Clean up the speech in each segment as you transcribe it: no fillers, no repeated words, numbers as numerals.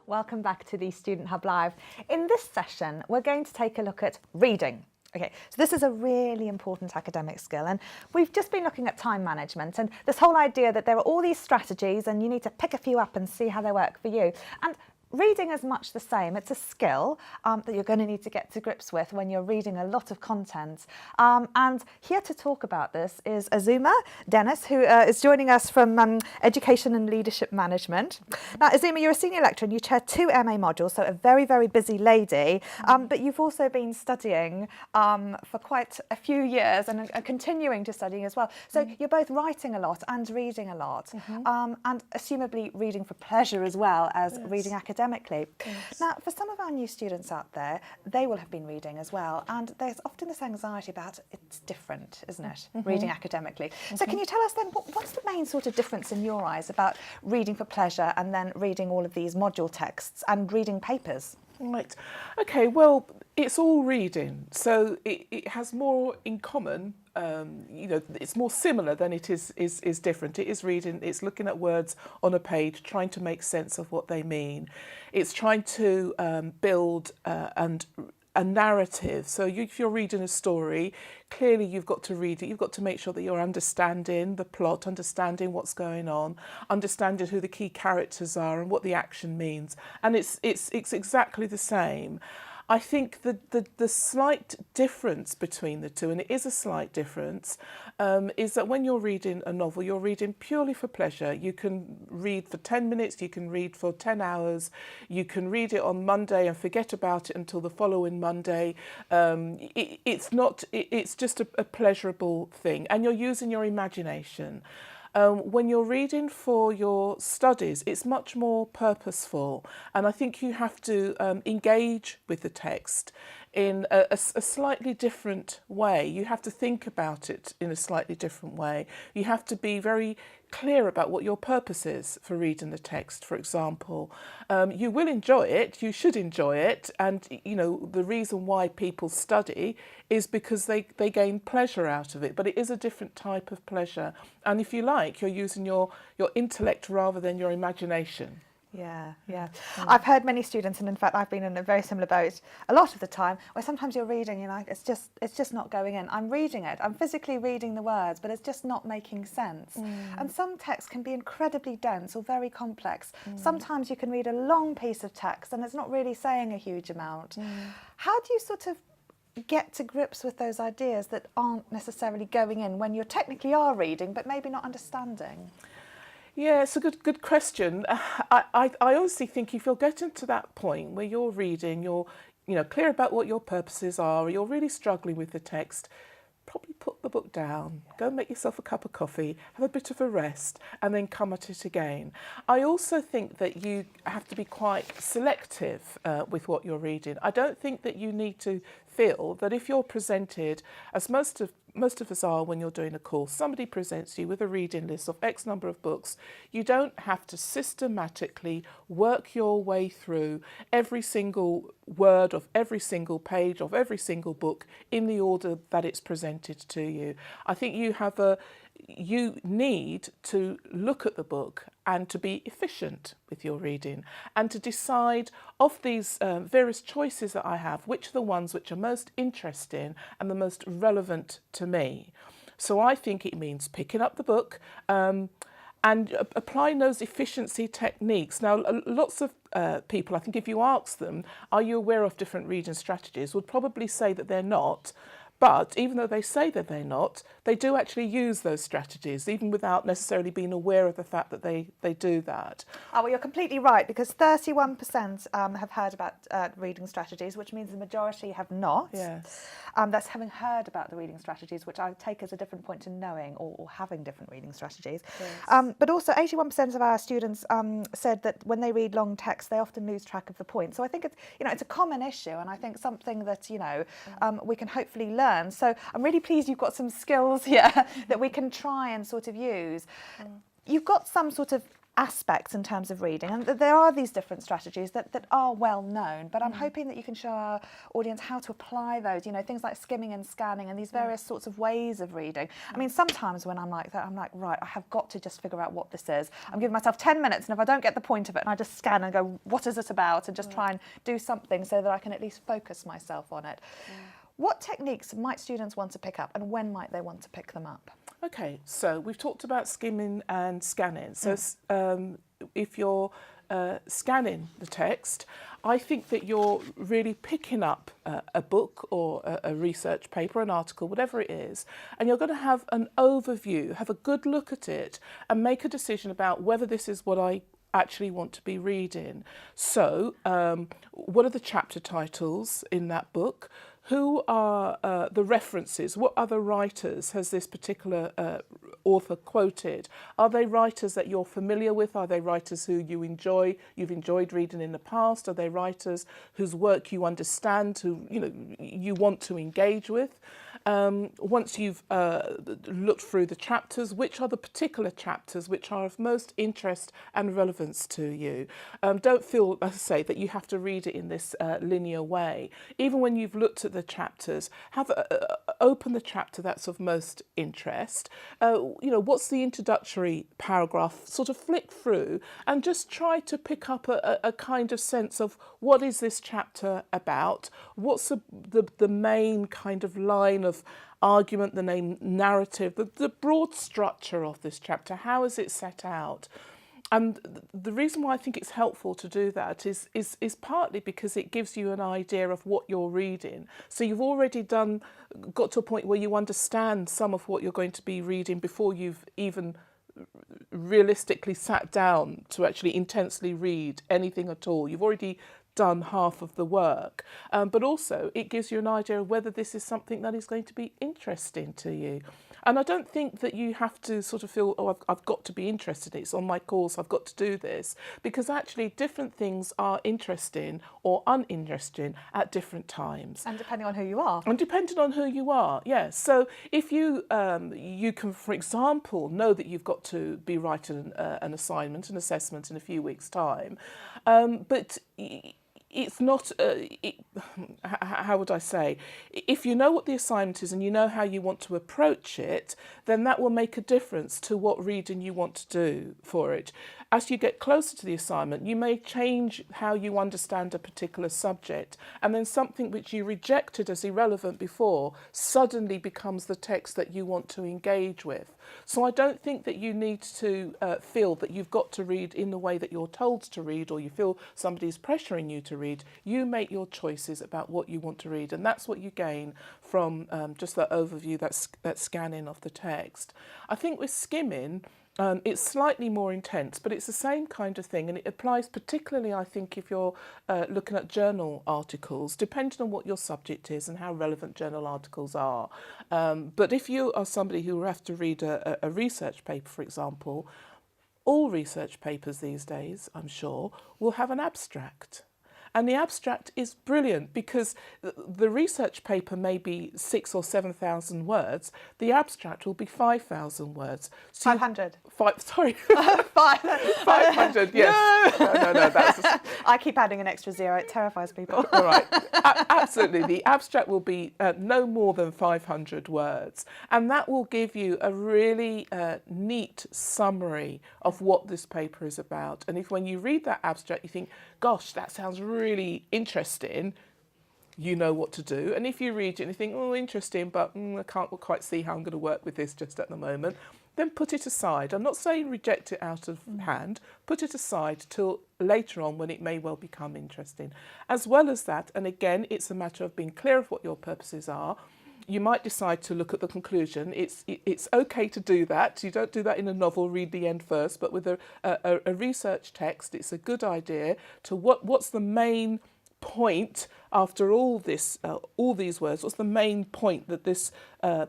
Welcome back to the Student Hub Live. In this session, we're going to take a look at reading. Okay, so this is a really important academic skill, and we've just been looking at time management and this whole idea that there are all these strategies and you need to pick a few up and see how they work for you. And reading is much the same. It's a skill that you're going to need to get to grips with when you're reading a lot of content. And here to talk about this is Azumah Dennis, who is joining us from Education and Leadership Management. Now, Azumah, you're a senior lecturer and you chair 2 MA modules, so a very, very busy lady. But you've also been studying for quite a few years and are continuing to study as well. So you're both writing a lot and reading a lot, and assumably reading for pleasure as well as reading academically. Yes. Now, for some of our new students out there, they will have been reading as well, and there's often this anxiety about it's different, isn't it, reading academically. So can you tell us then, what's the main sort of difference in your eyes about reading for pleasure and then reading all of these module texts and reading papers? Right. Okay, well, it's all reading, so it has more in common. It's more similar than it is different. It is reading, it's looking at words on a page, trying to make sense of what they mean. It's trying to build a narrative. So if you're reading a story, clearly you've got to read it. You've got to make sure that you're understanding the plot, understanding what's going on, understanding who the key characters are and what the action means. And it's exactly the same. I think the slight difference between the two, and it is a slight difference, is that when you're reading a novel, you're reading purely for pleasure. You can read for 10 minutes, you can read for 10 hours, you can read it on Monday and forget about it until the following Monday. It's just a pleasurable thing, and you're using your imagination. When you're reading for your studies, it's much more purposeful, and I think you have to engage with the text in a slightly different way. You have to think about it in a slightly different way. You have to be very clear about what your purpose is for reading the text, for example. You will enjoy it, you should enjoy it, and the reason why people study is because they gain pleasure out of it, but it is a different type of pleasure. And if you like, you're using your intellect rather than your imagination. Yeah. I've heard many students, and in fact I've been in a very similar boat a lot of the time, where sometimes you're reading, it's just not going in. I'm reading it, I'm physically reading the words, but it's just not making sense. And some texts can be incredibly dense or very complex. Sometimes you can read a long piece of text and it's not really saying a huge amount. How do you sort of get to grips with those ideas that aren't necessarily going in when you technically are reading but maybe not understanding? Yeah, it's a good question. I honestly think if you're getting to that point where you're reading, you're clear about what your purposes are, or you're really struggling with the text, probably put the book down, go and make yourself a cup of coffee, have a bit of a rest, and then come at it again. I also think that you have to be quite selective with what you're reading. I don't think that you need to feel that if you're presented, as most of us are when you're doing a course, somebody presents you with a reading list of X number of books, you don't have to systematically work your way through every single word of every single page of every single book in the order that it's presented to you. I think you need to look at the book and to be efficient with your reading and to decide of these various choices that I have, which are the ones which are most interesting and the most relevant to me. So I think it means picking up the book and applying those efficiency techniques. Now, lots of people, I think if you ask them, are you aware of different reading strategies, would probably say that they're not. But even though they say that they're not, they do actually use those strategies, even without necessarily being aware of the fact that they do that. Oh, well, you're completely right, because 31% have heard about reading strategies, which means the majority have not. Yes. That's having heard about the reading strategies, which I take as a different point to knowing or having different reading strategies. Yes. But also 81% of our students said that when they read long text, they often lose track of the point. So I think it's a common issue, and I think something that we can hopefully learn. So I'm really pleased you've got some skills here that we can try and sort of use. You've got some sort of aspects in terms of reading, and there are these different strategies that are well known, but I'm hoping that you can show our audience how to apply those, you know, things like skimming and scanning and these various sorts of ways of reading. I mean, sometimes when I'm like that, I'm like, right, I have got to just figure out what this is. I'm giving myself 10 minutes, and if I don't get the point of it, and I just scan and go, what is it about, and just try and do something so that I can at least focus myself on it. What techniques might students want to pick up, and when might they want to pick them up? Okay, so we've talked about skimming and scanning. So if you're scanning the text, I think that you're really picking up a book or a research paper, an article, whatever it is, and you're going to have an overview, have a good look at it, and make a decision about whether this is what I actually want to be reading. So what are the chapter titles in that book? Who are the references? What other writers has this particular author quoted? Are they writers that you're familiar with? Are they writers who you've enjoyed reading in the past? Are they writers whose work you understand, who you want to engage with? Once you've looked through the chapters, which are the particular chapters which are of most interest and relevance to you? Don't feel, as I say, that you have to read it in this linear way. Even when you've looked at the chapters, open the chapter that's of most interest. What's the introductory paragraph? Sort of flick through and just try to pick up a kind of sense of what is this chapter about? What's the main kind of line of argument, the main narrative, the broad structure of this chapter? How is it set out? And the reason why I think it's helpful to do that is partly because it gives you an idea of what you're reading. So you've already got to a point where you understand some of what you're going to be reading before you've even realistically sat down to actually intensely read anything at all. You've already done half of the work, but also it gives you an idea of whether this is something that is going to be interesting to you. And I don't think that you have to sort of feel, oh, I've got to be interested, it's on my course, I've got to do this, because actually different things are interesting or uninteresting at different times. And depending on who you are. And depending on who you are, yes. So if you can, for example, know that you've got to be writing an assignment, an assessment in a few weeks' time, but it's not, how would I say, if you know what the assignment is and you know how you want to approach it, then that will make a difference to what reading you want to do for it. As you get closer to the assignment, you may change how you understand a particular subject, and then something which you rejected as irrelevant before suddenly becomes the text that you want to engage with. So I don't think that you need to feel that you've got to read in the way that you're told to read, or you feel somebody's pressuring you to read. You make your choices about what you want to read, and that's what you gain from just that overview, that scanning of the text. I think with skimming, it's slightly more intense, but it's the same kind of thing, and it applies particularly, I think, if you're looking at journal articles, depending on what your subject is and how relevant journal articles are. But if you are somebody who will have to read a research paper, for example, all research papers these days, I'm sure, will have an abstract. And the abstract is brilliant because the research paper may be 6,000 or 7,000 words. The abstract will be 5,000 words. So 500. 500, yes. No, that's... I keep adding an extra zero. It terrifies people. All right. Absolutely. The abstract will be no more than 500 words. And that will give you a really neat summary of what this paper is about. And if when you read that abstract, you think, gosh, that sounds really interesting, you know what to do. And if you read it and you think, oh, interesting, but I can't quite see how I'm going to work with this just at the moment, then put it aside. I'm not saying reject it out of hand, put it aside till later on when it may well become interesting. As well as that, and again, it's a matter of being clear of what your purposes are. You might decide to look at the conclusion. It's okay to do that. You don't do that in a novel, read the end first, but with a research text, it's a good idea to what's the main point after all these words, what's the main point that this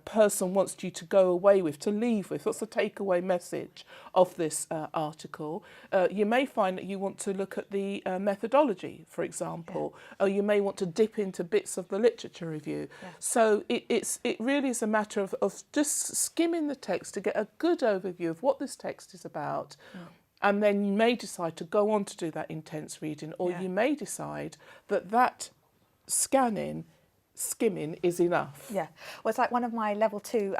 person wants you to go away with, to leave with? What's the takeaway message of this article? You may find that you want to look at the methodology, for example, or you may want to dip into bits of the literature review. Yeah. So it really is a matter of just skimming the text to get a good overview of what this text is about. And then you may decide to go on to do that intense reading, or you may decide that that skimming is enough. Yeah, well, it's like one of my level 2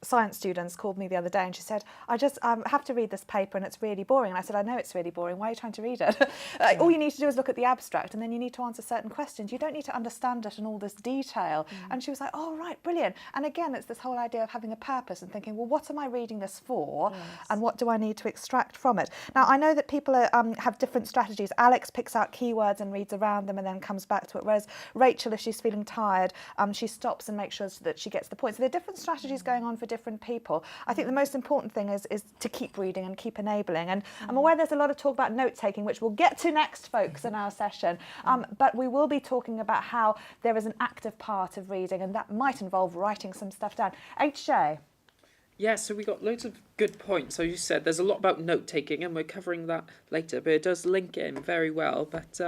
science students called me the other day and she said, I just have to read this paper and it's really boring. And I said, I know it's really boring. Why are you trying to read it? All you need to do is look at the abstract and then you need to answer certain questions. You don't need to understand it in all this detail. And she was like, oh, right, brilliant. And again, it's this whole idea of having a purpose and thinking, well, what am I reading this for? And what do I need to extract from it? Now, I know that people have different strategies. Alex picks out keywords and reads around them and then comes back to it. Whereas Rachel, if she's feeling tired, she stops and makes sure that she gets the point. So there are different strategies going on for different people. I think the most important thing is to keep reading and keep enabling. And I'm aware there's a lot of talk about note-taking, which we'll get to next, folks, in our session. But we will be talking about how there is an active part of reading, and that might involve writing some stuff down. HJ. Yeah, so we got loads of good points. So you said there's a lot about note-taking, and we're covering that later, but it does link in very well. But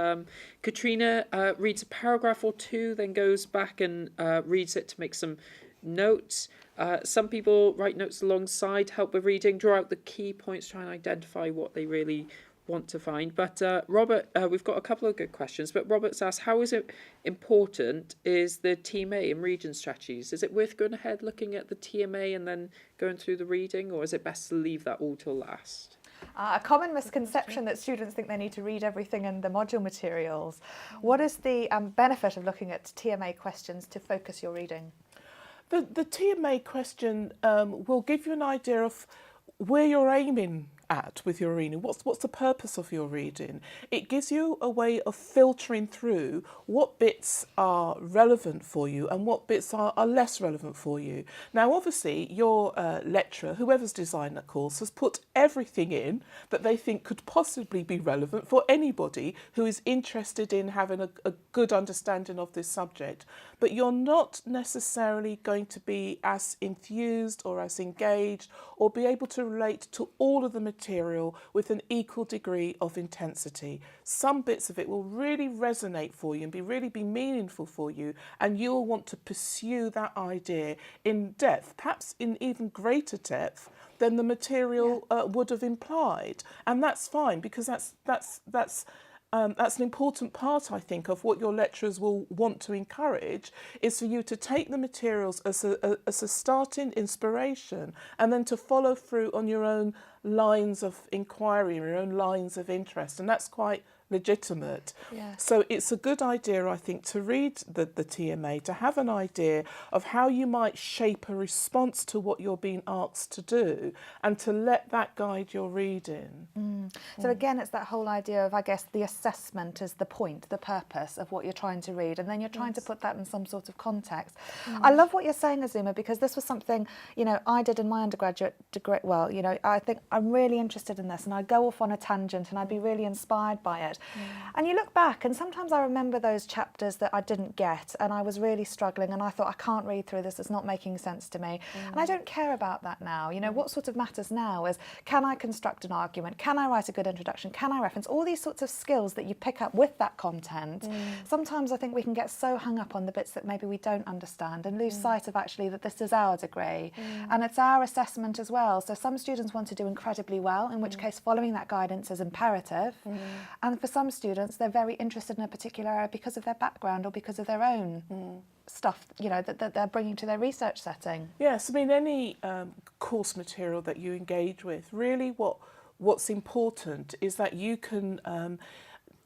Katrina reads a paragraph or two, then goes back and reads it to make some notes. Some people write notes alongside, help with reading, draw out the key points, try and identify what they really want to find. But Robert, we've got a couple of good questions, but Robert's asked, how is it important is the TMA and reading strategies? Is it worth going ahead looking at the TMA and then going through the reading, or is it best to leave that all till last? A common misconception that students think they need to read everything in the module materials. What is the benefit of looking at TMA questions to focus your reading? The TMA question will give you an idea of where you're aiming at with your reading. What's the purpose of your reading? It gives you a way of filtering through what bits are relevant for you and what bits are less relevant for you. Now, obviously, your lecturer, whoever's designed that course, has put everything in that they think could possibly be relevant for anybody who is interested in having a good understanding of this subject. But you're not necessarily going to be as enthused or as engaged or be able to relate to all of the material with an equal degree of intensity. Some bits of it will really resonate for you and really be meaningful for you, and you'll want to pursue that idea in depth, perhaps in even greater depth than the material would have implied. And that's fine, because that's an important part, I think, of what your lecturers will want to encourage, is for you to take the materials as a starting inspiration and then to follow through on your own lines of inquiry, your own lines of interest. And that's quite legitimate. Yeah. So it's a good idea, I think, to read the TMA, to have an idea of how you might shape a response to what you're being asked to do, and to let that guide your reading. So again, it's that whole idea of, I guess, the assessment is the point, the purpose of what you're trying to read, and then you're trying to put that in some sort of context. I love what you're saying, Azumah, because this was something, I did in my undergraduate degree. Well, I think I'm really interested in this, and I'd go off on a tangent and I'd be really inspired by it. And you look back, and sometimes I remember those chapters that I didn't get, and I was really struggling, and I thought, I can't read through this, it's not making sense to me. And I don't care about that now. What sort of matters now is, can I construct an argument? Can I write a good introduction? Can I reference? All these sorts of skills that you pick up with that content. Sometimes I think we can get so hung up on the bits that maybe we don't understand and lose sight of actually that this is our degree. And it's our assessment as well. So some students want to do incredibly well, in which case following that guidance is imperative. And for some students, they're very interested in a particular area because of their background or because of their own stuff, that they're bringing to their research setting. Yes, I mean, any course material that you engage with, really what's important is that you can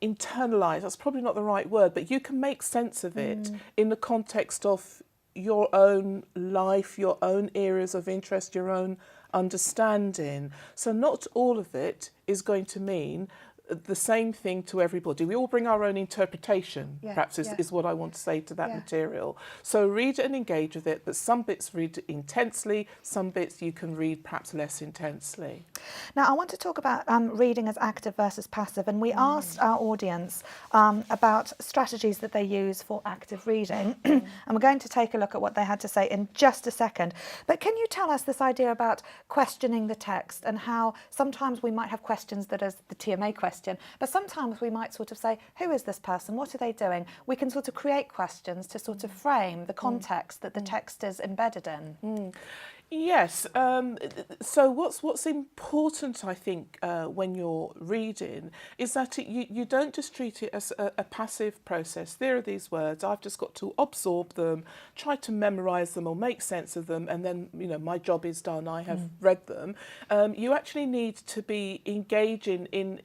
internalise, that's probably not the right word, but you can make sense of it in the context of your own life, your own areas of interest, your own understanding. So not all of it is going to mean the same thing to everybody. We all bring our own interpretation, perhaps is what I want to say to that material. So read it and engage with it, but some bits read intensely, some bits you can read perhaps less intensely. Now I want to talk about reading as active versus passive, and we asked our audience about strategies that they use for active reading, and we're going to take a look at what they had to say in just a second. But can you tell us this idea about questioning the text, and how sometimes we might have questions that is the TMA question, but sometimes we might sort of say, who is this person? What are they doing? We can sort of create questions to sort of frame the context that the text is embedded in. Yes. So what's important, I think, when you're reading, is that you don't just treat it as a passive process. There are these words. I've just got to absorb them, try to memorise them or make sense of them, and then my job is done. I have read them. You actually need to be engaging in.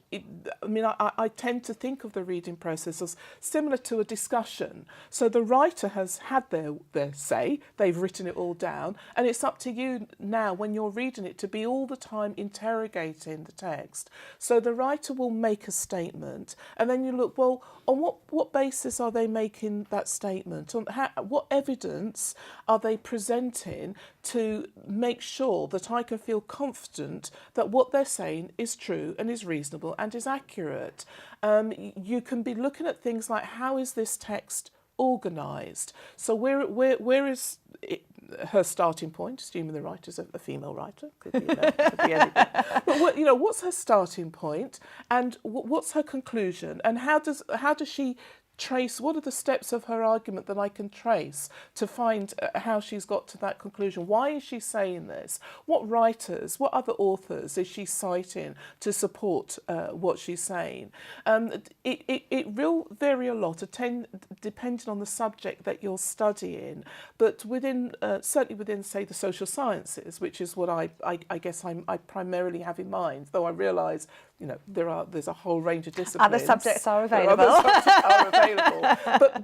I mean, I tend to think of the reading process as similar to a discussion. So the writer has had their say. They've written it all down, and it's up to you now when you're reading it to be all the time interrogating the text. So the writer will make a statement, and then you look, well, on what basis are they making that statement? On what evidence are they presenting to make sure that I can feel confident that what they're saying is true and is reasonable and is accurate? You can be looking at things like, how is this text organised? So where is it, her starting point, assuming the writer's a female writer, could be anything. But what's her starting point, and what's her conclusion, and how does she trace, what are the steps of her argument that I can trace to find how she's got to that conclusion? Why is she saying this? What writers, what other authors is she citing to support what she's saying? It will vary a lot, depending on the subject that you're studying, but certainly within, say, the social sciences, which is what I guess I primarily have in mind, though I realise there's a whole range of disciplines. Other subjects are available.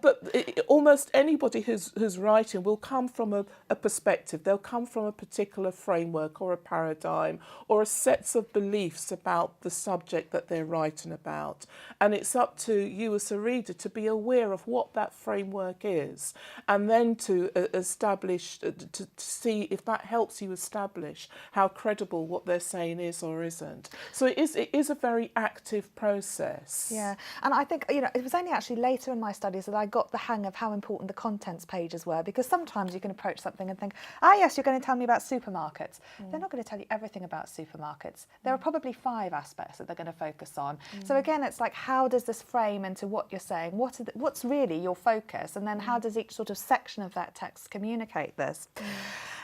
But almost anybody who's writing will come from a perspective. They'll come from a particular framework or a paradigm or a sets of beliefs about the subject that they're writing about. And it's up to you as a reader to be aware of what that framework is, and then to establish, to see if that helps you establish how credible what they're saying is or isn't. So it is a very active process. Yeah, and I think it was only actually later in my studies that I got the hang of how important the contents pages were, because sometimes you can approach something and think, yes, you're going to tell me about supermarkets. They're not going to tell you everything about supermarkets. There are probably 5 aspects that they're going to focus on. So again, it's like, how does this frame into what you're saying? What's really your focus? And then how does each sort of section of that text communicate this?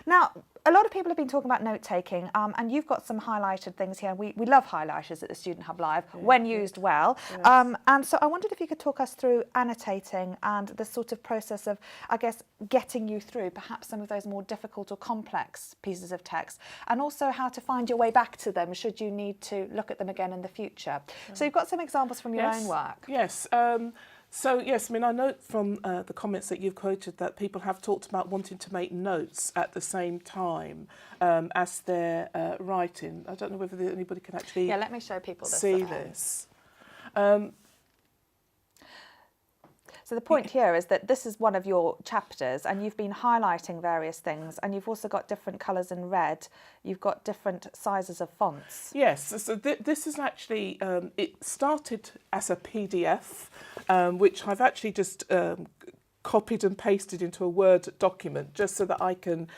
Now, a lot of people have been talking about note-taking, and you've got some highlighted things here. We love highlighters at the Student Hub Live, when used well. Yes. And so I wondered if you could talk us through annotating and the sort of process of, I guess, getting you through perhaps some of those more difficult or complex pieces of text, and also how to find your way back to them should you need to look at them again in the future. So you've got some examples from your own work. Yes. So yes, I note from the comments that you've quoted that people have talked about wanting to make notes at the same time as they're writing. I don't know whether anybody can actually let me show people this see this. So the point here is that this is one of your chapters, and you've been highlighting various things, and you've also got different colours in red. You've got different sizes of fonts. Yes, so this is actually, it started as a PDF, which I've actually just copied and pasted into a Word document just so that I can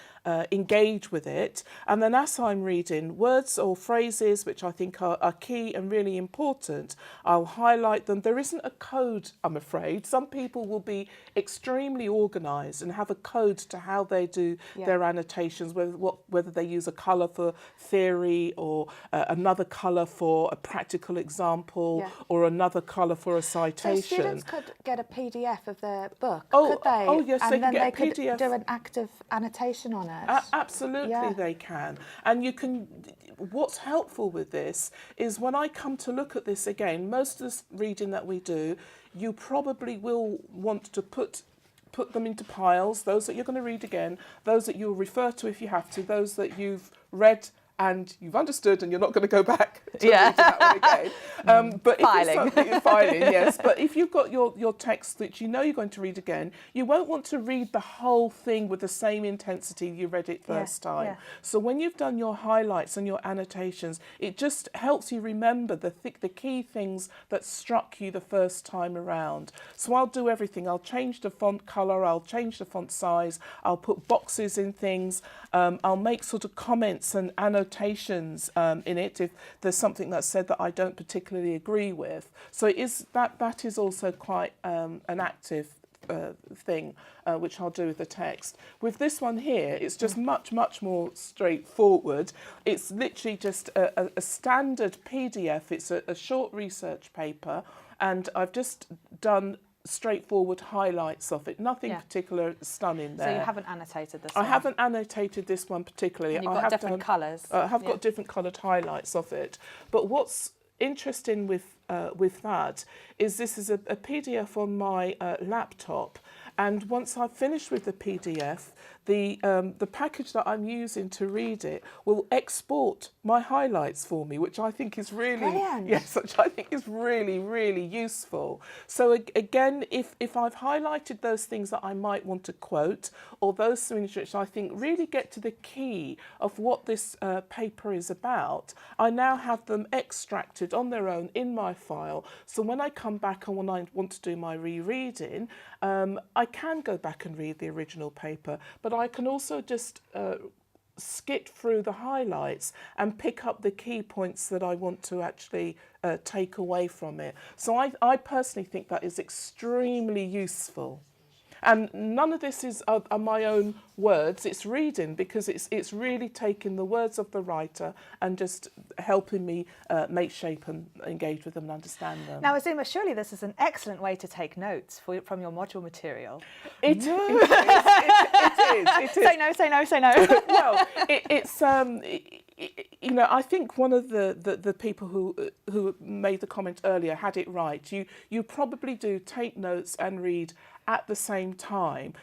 engage with it. And then as I'm reading words or phrases which I think are key and really important, I'll highlight them. There isn't a code, I'm afraid. Some people will be extremely organised and have a code to how they do their annotations, whether they use a colour for theory or another colour for a practical example or another colour for a citation. So students could get a PDF of their book, could they? Oh yes, and they can then get they a PDF. could do an active annotation on it. Absolutely, they can. And you can. What's helpful with this is when I come to look at this again, most of the reading that we do, you probably will want to put them into piles, those that you're going to read again, those that you'll refer to if you have to, those that you've read and you've understood and you're not going to go back to read that one again. But filing. Filing, yes. But if you've got your text that you know you're going to read again, you won't want to read the whole thing with the same intensity you read it first time. Yeah. So when you've done your highlights and your annotations, it just helps you remember the key things that struck you the first time around. So I'll do everything. I'll change the font colour, I'll change the font size, I'll put boxes in things, I'll make sort of comments and annotations in it if there's something that's said that I don't particularly agree with. So it is that is also quite an active thing, which I'll do with the text. With this one here, it's just much more straightforward. It's literally just a standard PDF. It's a short research paper, and I've just done straightforward highlights of it. Nothing particular stunning there. So you haven't annotated this I one? haven't annotated this one particularly. And you've got different colours. I have got different coloured highlights of it. But what's interesting with that is this is a PDF on my laptop, and once I've finished with the PDF, the package that I'm using to read it will export my highlights for me, which I think is really brilliant. Yes, which I think is really useful. So again, if I've highlighted those things that I might want to quote, or those things which I think really get to the key of what this paper is about, I now have them extracted on their own in my file. So when I come back and when I want to do my rereading, I can go back and read the original paper, but I can also just skip through the highlights and pick up the key points that I want to actually take away from it. So I personally think that is extremely useful. And none of this is are my own words. It's reading, because it's really taking the words of the writer and just helping me make shape and engage with them and understand them. Now, Azumah, surely this is an excellent way to take notes from your module material. It is. Say no, say no, say no. Well, it's you know, I think one of the people who made the comment earlier had it right. You probably do take notes and read at the same time,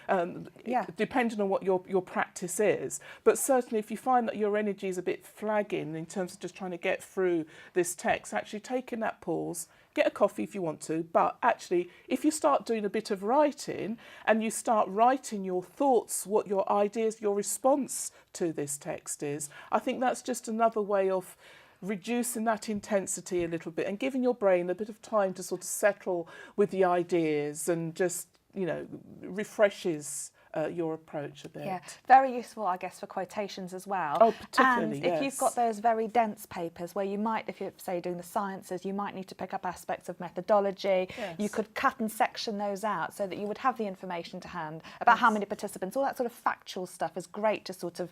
depending on what your practice is. But certainly if you find that your energy is a bit flagging in terms of just trying to get through this text, actually taking that pause, get a coffee if you want to, but actually if you start doing a bit of writing and you start writing your thoughts, what your ideas, your response to this text is, I think that's just another way of reducing that intensity a little bit and giving your brain a bit of time to sort of settle with the ideas, and just, you know, refreshes your approach a bit. Yeah, very useful, I guess, for quotations as well. Oh, particularly, and if you've got those very dense papers where you might, if you're, say, doing the sciences, you might need to pick up aspects of methodology. Yes. You could cut and section those out so that you would have the information to hand about how many participants. All that sort of factual stuff is great to sort of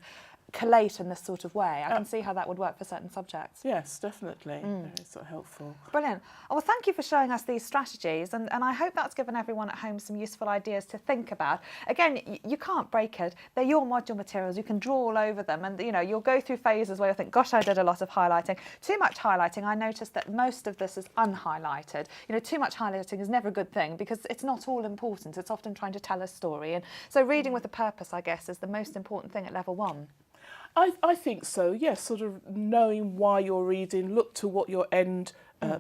collate in this sort of way. I can see how that would work for certain subjects. Yes, definitely. Very sort of helpful. Brilliant. Oh, well, thank you for showing us these strategies, and I hope that's given everyone at home some useful ideas to think about. Again, you can't break it. They're your module materials. You can draw all over them, and you know, you'll go through phases where you think, gosh, I did a lot of highlighting. Too much highlighting. I noticed that most of this is unhighlighted. You know, too much highlighting is never a good thing, because it's not all important. It's often trying to tell a story, and so reading with a purpose, I guess, is the most important thing at level 1. I think so, yes, sort of knowing why you're reading, look to what your end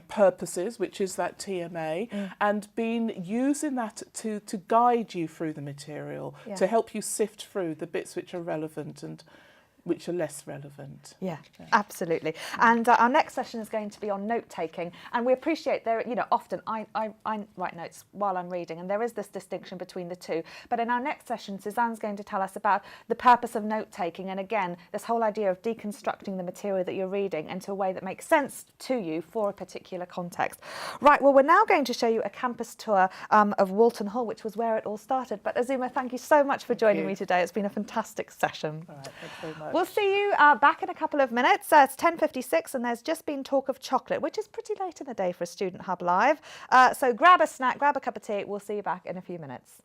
purpose is, which is that TMA, and using that to guide you through the material, to help you sift through the bits which are relevant and which are less relevant. Yeah, absolutely. And our next session is going to be on note-taking, and we appreciate there, you know, often I write notes while I'm reading, and there is this distinction between the two. But in our next session, Suzanne's going to tell us about the purpose of note-taking, and again, this whole idea of deconstructing the material that you're reading into a way that makes sense to you for a particular context. Right, well, we're now going to show you a campus tour of Walton Hall, which was where it all started. But Azumah, thank you so much for joining me today. It's been a fantastic session. All right, thanks very much. We'll see you back in a couple of minutes. It's 10:56 and there's just been talk of chocolate, which is pretty late in the day for a Student Hub Live. So grab a snack, grab a cup of tea. We'll see you back in a few minutes.